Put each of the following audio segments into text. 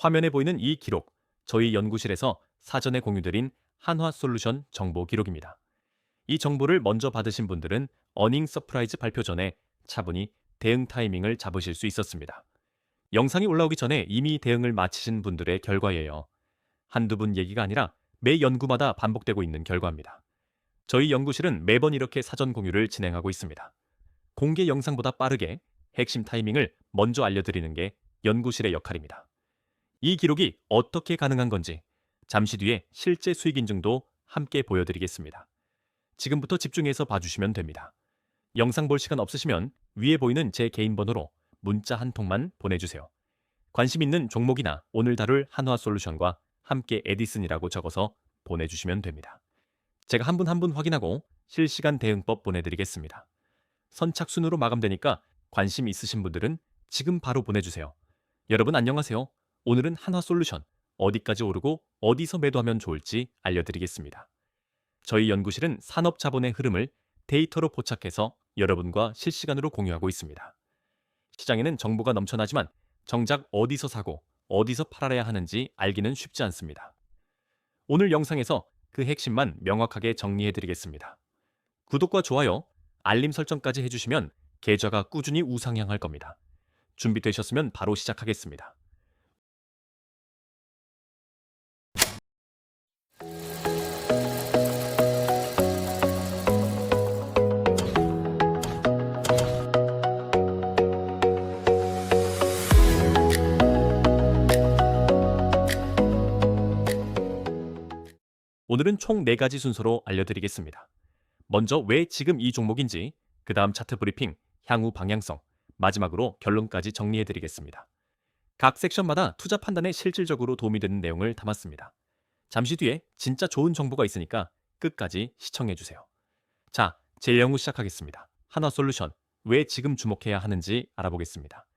화면에 보이는 이 기록, 저희 연구실에서 사전에 공유드린 한화솔루션 정보 기록입니다. 이 정보를 먼저 받으신 분들은 어닝 서프라이즈 발표 전에 차분히 대응 타이밍을 잡으실 수 있었습니다. 영상이 올라오기 전에 이미 대응을 마치신 분들의 결과예요. 한두 분 얘기가 아니라 매 연구마다 반복되고 있는 결과입니다. 저희 연구실은 매번 이렇게 사전 공유를 진행하고 있습니다. 공개 영상보다 빠르게 핵심 타이밍을 먼저 알려드리는 게 연구실의 역할입니다. 이 기록이 어떻게 가능한 건지 잠시 뒤에 실제 수익 인증도 함께 보여드리겠습니다. 지금부터 집중해서 봐주시면 됩니다. 영상 볼 시간 없으시면 위에 보이는 제 개인 번호로 문자 한 통만 보내주세요. 관심 있는 종목이나 오늘 다룰 한화솔루션과 함께 에디슨이라고 적어서 보내주시면 됩니다. 제가 한 분 한 분 확인하고 실시간 대응법 보내드리겠습니다. 선착순으로 마감되니까 관심 있으신 분들은 지금 바로 보내주세요. 여러분 안녕하세요. 오늘은 한화솔루션 어디까지 오르고 어디서 매도하면 좋을지 알려드리겠습니다. 저희 연구실은 산업 자본의 흐름을 데이터로 포착해서 여러분과 실시간으로 공유하고 있습니다. 시장에는 정보가 넘쳐나지만 정작 어디서 사고 어디서 팔아야 하는지 알기는 쉽지 않습니다. 오늘 영상에서 그 핵심만 명확하게 정리해드리겠습니다. 구독과 좋아요, 알림 설정까지 해주시면 계좌가 꾸준히 우상향할 겁니다. 준비되셨으면 바로 시작하겠습니다. 오늘은 총 4가지 순서로 알려드리겠습니다. 먼저 왜 지금 이 종목인지, 그 다음 차트 브리핑, 향후 방향성, 마지막으로 결론까지 정리해드리겠습니다. 각 섹션마다 투자 판단에 실질적으로 도움이 되는 내용을 담았습니다. 잠시 뒤에 진짜 좋은 정보가 있으니까 끝까지 시청해주세요. 자, 제1영우 시작하겠습니다. 한화솔루션, 왜 지금 주목해야 하는지 알아보겠습니다.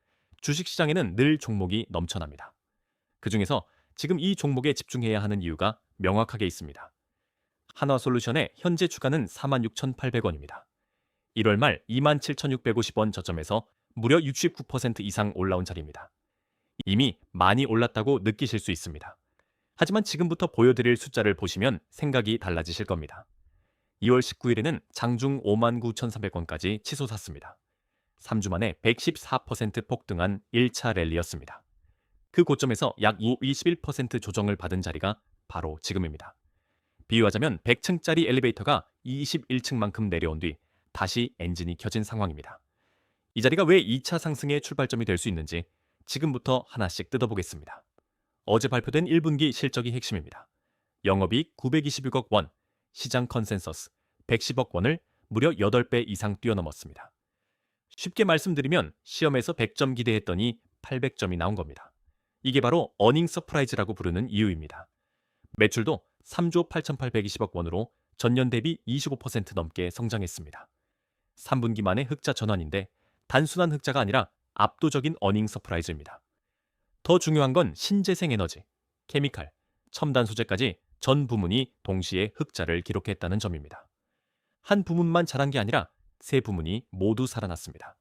주식시장에는 늘 종목이 넘쳐납니다. 그 중에서 지금 이 종목에 집중해야 하는 이유가 명확하게 있습니다. 한화솔루션의 현재 주가는 46,800원입니다. 1월 말 27,650원 저점에서 무려 69% 이상 올라온 자리입니다. 이미 많이 올랐다고 느끼실 수 있습니다. 하지만 지금부터 보여드릴 숫자를 보시면 생각이 달라지실 겁니다. 2월 19일에는 장중 59,300원까지 치솟았습니다. 3주 만에 114% 폭등한 1차 랠리였습니다. 그 고점에서 약 21% 조정을 받은 자리가 바로 지금입니다. 비유하자면 100층짜리 엘리베이터가 21층만큼 내려온 뒤 다시 엔진이 켜진 상황입니다. 이 자리가 왜 2차 상승의 출발점이 될 수 있는지 지금부터 하나씩 뜯어보겠습니다. 어제 발표된 1분기 실적이 핵심입니다. 영업이익 926억 원, 시장 컨센서스 110억 원을 무려 8배 이상 뛰어넘었습니다. 쉽게 말씀드리면 시험에서 100점 기대했더니 800점이 나온 겁니다. 이게 바로 어닝 서프라이즈라고 부르는 이유입니다. 매출도 3조 8,820억 원으로 전년 대비 25% 넘게 성장했습니다. 3분기 만에 흑자 전환인데 단순한 흑자가 아니라 압도적인 어닝 서프라이즈입니다. 더 중요한 건 신재생 에너지, 케미칼, 첨단 소재까지 전 부문이 동시에 흑자를 기록했다는 점입니다. 한 부문만 잘한 게 아니라 세 부문이 모두 살아났습니다.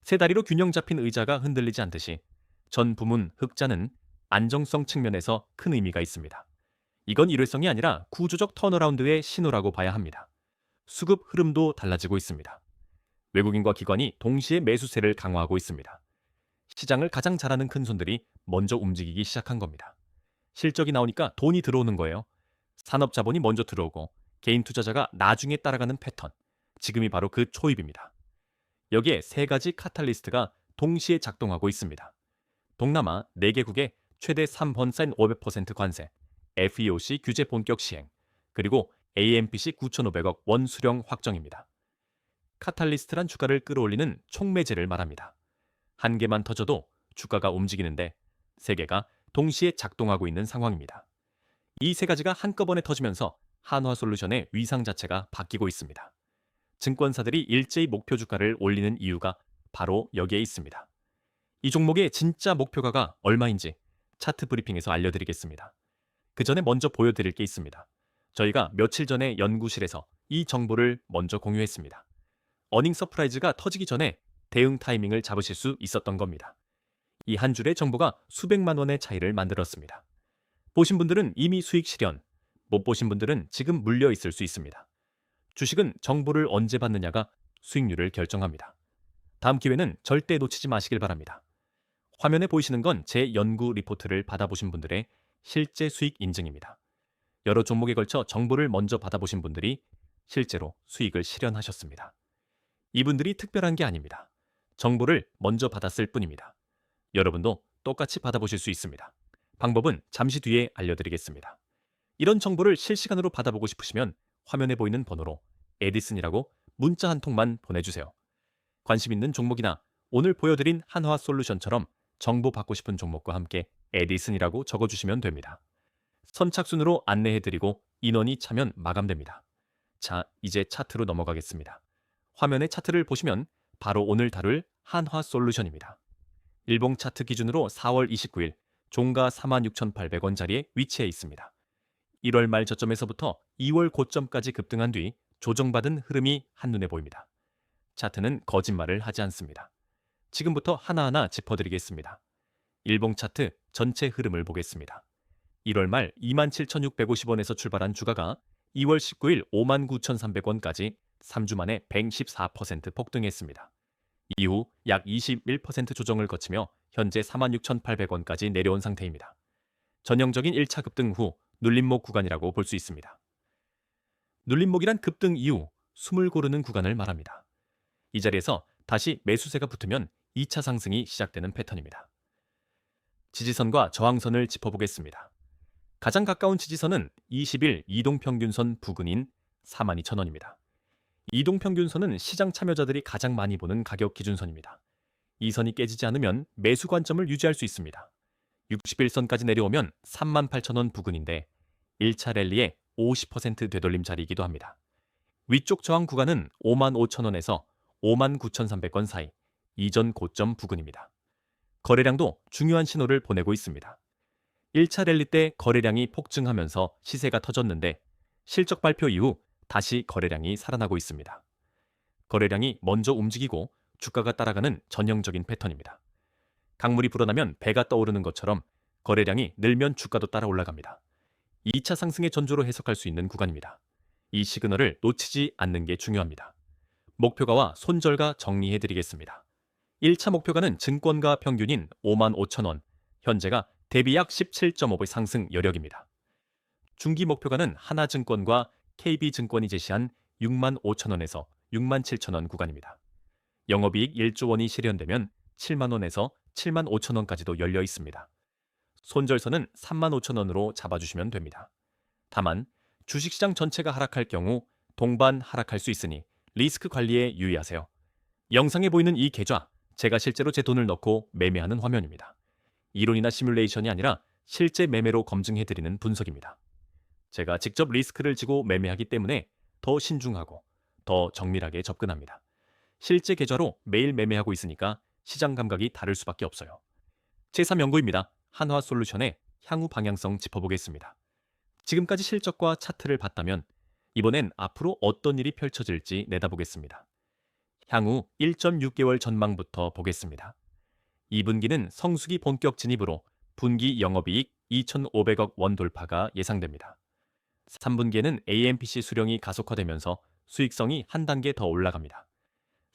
세 다리로 균형 잡힌 의자가 흔들리지 않듯이 전 부문 흑자는 안정성 측면에서 큰 의미가 있습니다. 이건 일회성이 아니라 구조적 턴어라운드의 신호라고 봐야 합니다. 수급 흐름도 달라지고 있습니다. 외국인과 기관이 동시에 매수세를 강화하고 있습니다. 시장을 가장 잘하는 큰손들이 먼저 움직이기 시작한 겁니다. 실적이 나오니까 돈이 들어오는 거예요. 산업 자본이 먼저 들어오고 개인 투자자가 나중에 따라가는 패턴. 지금이 바로 그 초입입니다. 여기에 세 가지 카탈리스트가 동시에 작동하고 있습니다. 동남아 4개국의 최대 3번센 500% 관세, FEOC 규제 본격 시행, 그리고 AMPC 9,500억 원 수령 확정입니다. 카탈리스트란 주가를 끌어올리는 촉매제를 말합니다. 한 개만 터져도 주가가 움직이는데 세 개가 동시에 작동하고 있는 상황입니다. 이 세 가지가 한꺼번에 터지면서 한화솔루션의 위상 자체가 바뀌고 있습니다. 증권사들이 일제히 목표 주가를 올리는 이유가 바로 여기에 있습니다. 이 종목의 진짜 목표가가 얼마인지 차트 브리핑에서 알려드리겠습니다. 그 전에 먼저 보여드릴 게 있습니다. 저희가 며칠 전에 연구실에서 이 정보를 먼저 공유했습니다. 어닝 서프라이즈가 터지기 전에 대응 타이밍을 잡으실 수 있었던 겁니다. 이 한 줄의 정보가 수백만 원의 차이를 만들었습니다. 보신 분들은 이미 수익 실현, 못 보신 분들은 지금 물려 있을 수 있습니다. 주식은 정보를 언제 받느냐가 수익률을 결정합니다. 다음 기회는 절대 놓치지 마시길 바랍니다. 화면에 보이시는 건 제 연구 리포트를 받아보신 분들의 실제 수익 인증입니다. 여러 종목에 걸쳐 정보를 먼저 받아보신 분들이 실제로 수익을 실현하셨습니다. 이분들이 특별한 게 아닙니다. 정보를 먼저 받았을 뿐입니다. 여러분도 똑같이 받아보실 수 있습니다. 방법은 잠시 뒤에 알려드리겠습니다. 이런 정보를 실시간으로 받아보고 싶으시면 화면에 보이는 번호로 에디슨이라고 문자 한 통만 보내주세요. 관심 있는 종목이나 오늘 보여드린 한화솔루션처럼 정보 받고 싶은 종목과 함께 에디슨이라고 적어주시면 됩니다. 선착순으로 안내해드리고 인원이 차면 마감됩니다. 자, 이제 차트로 넘어가겠습니다. 화면의 차트를 보시면 바로 오늘 다룰 한화솔루션입니다. 일봉 차트 기준으로 4월 29일 종가 46,800원 자리에 위치해 있습니다. 1월 말 저점에서부터 2월 고점까지 급등한 뒤 조정받은 흐름이 한눈에 보입니다. 차트는 거짓말을 하지 않습니다. 지금부터 하나하나 짚어드리겠습니다. 일봉 차트 전체 흐름을 보겠습니다. 1월 말 27,650원에서 출발한 주가가 2월 19일 59,300원까지 3주 만에 114% 폭등했습니다. 이후 약 21% 조정을 거치며 현재 46,800원까지 내려온 상태입니다. 전형적인 1차 급등 후 눌림목 구간이라고 볼 수 있습니다. 눌림목이란 급등 이후 숨을 고르는 구간을 말합니다. 이 자리에서 다시 매수세가 붙으면 2차 상승이 시작되는 패턴입니다. 지지선과 저항선을 짚어보겠습니다. 가장 가까운 지지선은 20일 이동평균선 부근인 42,000원입니다. 이동평균선은 시장 참여자들이 가장 많이 보는 가격 기준선입니다. 이 선이 깨지지 않으면 매수 관점을 유지할 수 있습니다. 60일선까지 내려오면 38,000원 부근인데 1차 랠리의 50% 되돌림 자리이기도 합니다. 위쪽 저항 구간은 55,000원에서 59,300원 사이 이전 고점 부근입니다. 거래량도 중요한 신호를 보내고 있습니다. 1차 랠리 때 거래량이 폭증하면서 시세가 터졌는데 실적 발표 이후 다시 거래량이 살아나고 있습니다. 거래량이 먼저 움직이고 주가가 따라가는 전형적인 패턴입니다. 강물이 불어나면 배가 떠오르는 것처럼 거래량이 늘면 주가도 따라 올라갑니다. 2차 상승의 전조로 해석할 수 있는 구간입니다. 이 시그널을 놓치지 않는 게 중요합니다. 목표가와 손절가 정리해드리겠습니다. 1차 목표가는 증권가 평균인 55,000원, 현재가 대비 약 17.5배 상승 여력입니다. 중기 목표가는 하나증권과 KB증권이 제시한 65,000원에서 67,000원 구간입니다. 영업이익 1조 원이 실현되면 7만 원에서 7만 5천 원까지도 열려 있습니다. 손절선은 3만 5천 원으로 잡아주시면 됩니다. 다만 주식시장 전체가 하락할 경우 동반 하락할 수 있으니 리스크 관리에 유의하세요. 영상에 보이는 이 계좌, 제가 실제로 제 돈을 넣고 매매하는 화면입니다. 이론이나 시뮬레이션이 아니라 실제 매매로 검증해드리는 분석입니다. 제가 직접 리스크를 지고 매매하기 때문에 더 신중하고 더 정밀하게 접근합니다. 실제 계좌로 매일 매매하고 있으니까 시장 감각이 다를 수밖에 없어요. 제3연구입니다. 한화솔루션의 향후 방향성 짚어보겠습니다. 지금까지 실적과 차트를 봤다면 이번엔 앞으로 어떤 일이 펼쳐질지 내다보겠습니다. 향후 1.6개월 전망부터 보겠습니다. 2분기는 성수기 본격 진입으로 분기 영업이익 2,500억 원 돌파가 예상됩니다. 3분기에는 AMPC 수령이 가속화되면서 수익성이 한 단계 더 올라갑니다.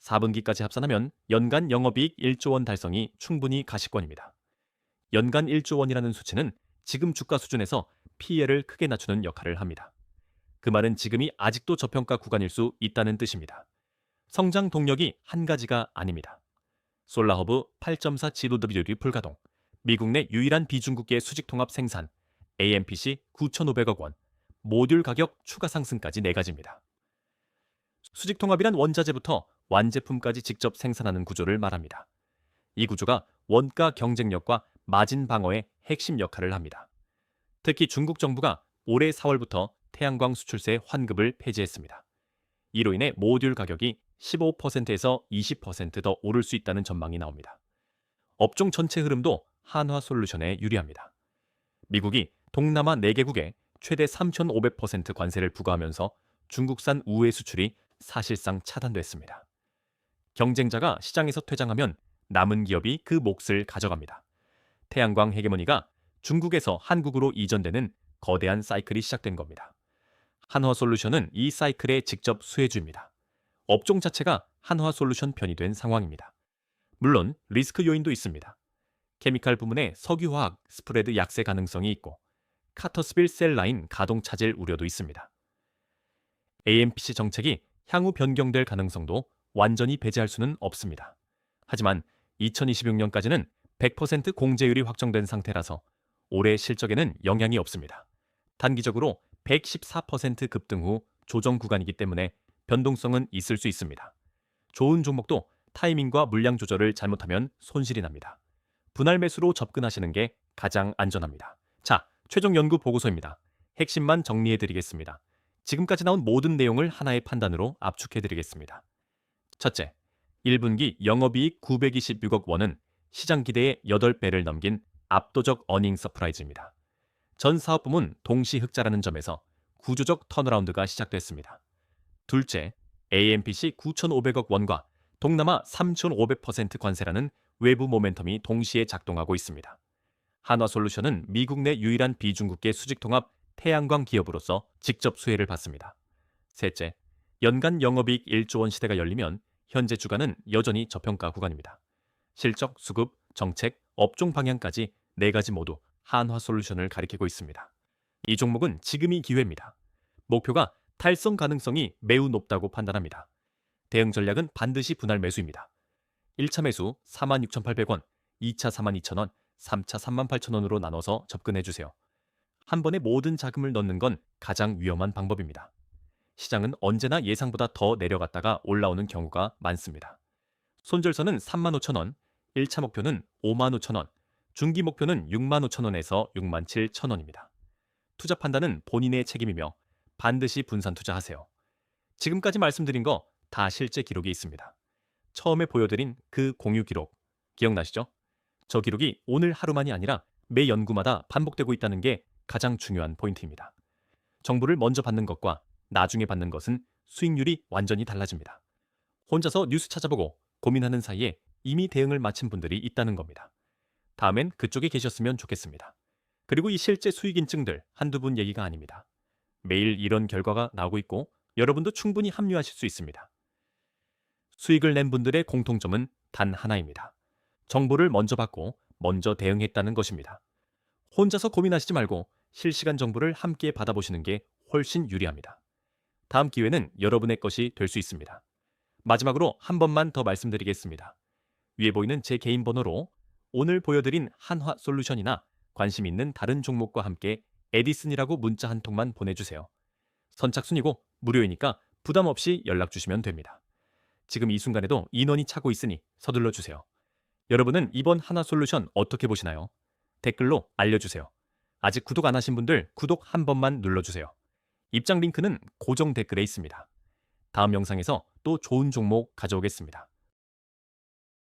4분기까지 합산하면 연간 영업이익 1조 원 달성이 충분히 가시권입니다. 연간 1조 원이라는 수치는 지금 주가 수준에서 PE를 크게 낮추는 역할을 합니다. 그 말은 지금이 아직도 저평가 구간일 수 있다는 뜻입니다. 성장 동력이 한 가지가 아닙니다. 솔라허브 8.4 지도 비율이 불가동, 미국 내 유일한 비중국계 수직통합 생산, AMPC 9,500억 원, 모듈 가격 추가 상승까지 4가지입니다. 수직통합이란 원자재부터 완제품까지 직접 생산하는 구조를 말합니다. 이 구조가 원가 경쟁력과 마진 방어의 핵심 역할을 합니다. 특히 중국 정부가 올해 4월부터 태양광 수출세 환급을 폐지했습니다. 이로 인해 모듈 가격이 15%에서 20% 더 오를 수 있다는 전망이 나옵니다. 업종 전체 흐름도 한화솔루션에 유리합니다. 미국이 동남아 4개국에 최대 3,500% 관세를 부과하면서 중국산 우회 수출이 사실상 차단됐습니다. 경쟁자가 시장에서 퇴장하면 남은 기업이 그 몫을 가져갑니다. 태양광 헤게모니가 중국에서 한국으로 이전되는 거대한 사이클이 시작된 겁니다. 한화솔루션은 이 사이클의 직접 수혜주입니다. 업종 자체가 한화솔루션 편이 된 상황입니다. 물론 리스크 요인도 있습니다. 케미칼 부문의 석유화학 스프레드 약세 가능성이 있고 카터스빌 셀 라인 가동 차질 우려도 있습니다. AMPC 정책이 향후 변경될 가능성도 완전히 배제할 수는 없습니다. 하지만 2026년까지는 100% 공제율이 확정된 상태라서 올해 실적에는 영향이 없습니다. 단기적으로 114% 급등 후 조정 구간이기 때문에 변동성은 있을 수 있습니다. 좋은 종목도 타이밍과 물량 조절을 잘못하면 손실이 납니다. 분할 매수로 접근하시는 게 가장 안전합니다. 자, 최종 연구 보고서입니다. 핵심만 정리해드리겠습니다. 지금까지 나온 모든 내용을 하나의 판단으로 압축해드리겠습니다. 첫째, 1분기 영업이익 926억 원은 시장 기대의 8배를 넘긴 압도적 어닝 서프라이즈입니다. 전 사업부문 동시 흑자라는 점에서 구조적 턴어라운드가 시작됐습니다. 둘째, AMPC 9,500억 원과 동남아 3,500% 관세라는 외부 모멘텀이 동시에 작동하고 있습니다. 한화솔루션은 미국 내 유일한 비중국계 수직통합 태양광 기업으로서 직접 수혜를 받습니다. 셋째, 연간 영업이익 1조 원 시대가 열리면 현재 주가는 여전히 저평가 구간입니다. 실적, 수급, 정책, 업종 방향까지 4가지 모두 한화솔루션을 가리키고 있습니다. 이 종목은 지금이 기회입니다. 목표가 달성 가능성이 매우 높다고 판단합니다. 대응 전략은 반드시 분할 매수입니다. 1차 매수 46,800원, 2차 42,000원, 3차 38,000원으로 나눠서 접근해주세요. 한 번에 모든 자금을 넣는 건 가장 위험한 방법입니다. 시장은 언제나 예상보다 더 내려갔다가 올라오는 경우가 많습니다. 손절선은 35,000원, 1차 목표는 55,000원, 중기 목표는 65,000원에서 67,000원입니다. 투자 판단은 본인의 책임이며 반드시 분산 투자하세요. 지금까지 말씀드린 거 다 실제 기록이 있습니다. 처음에 보여드린 그 공유 기록 기억나시죠? 저 기록이 오늘 하루만이 아니라 매 연구마다 반복되고 있다는 게 가장 중요한 포인트입니다. 정보를 먼저 받는 것과 나중에 받는 것은 수익률이 완전히 달라집니다. 혼자서 뉴스 찾아보고 고민하는 사이에 이미 대응을 마친 분들이 있다는 겁니다. 다음엔 그쪽에 계셨으면 좋겠습니다. 그리고 이 실제 수익 인증들 한두 분 얘기가 아닙니다. 매일 이런 결과가 나오고 있고 여러분도 충분히 합류하실 수 있습니다. 수익을 낸 분들의 공통점은 단 하나입니다. 정보를 먼저 받고 먼저 대응했다는 것입니다. 혼자서 고민하시지 말고 실시간 정보를 함께 받아보시는 게 훨씬 유리합니다. 다음 기회는 여러분의 것이 될 수 있습니다. 마지막으로 한 번만 더 말씀드리겠습니다. 위에 보이는 제 개인 번호로 오늘 보여드린 한화솔루션이나 관심 있는 다른 종목과 함께 에디슨이라고 문자 한 통만 보내주세요. 선착순이고 무료이니까 부담 없이 연락 주시면 됩니다. 지금 이 순간에도 인원이 차고 있으니 서둘러 주세요. 여러분은 이번 한화솔루션 어떻게 보시나요? 댓글로 알려주세요. 아직 구독 안 하신 분들 구독 한 번만 눌러주세요. 입장 링크는 고정 댓글에 있습니다. 다음 영상에서 또 좋은 종목 가져오겠습니다.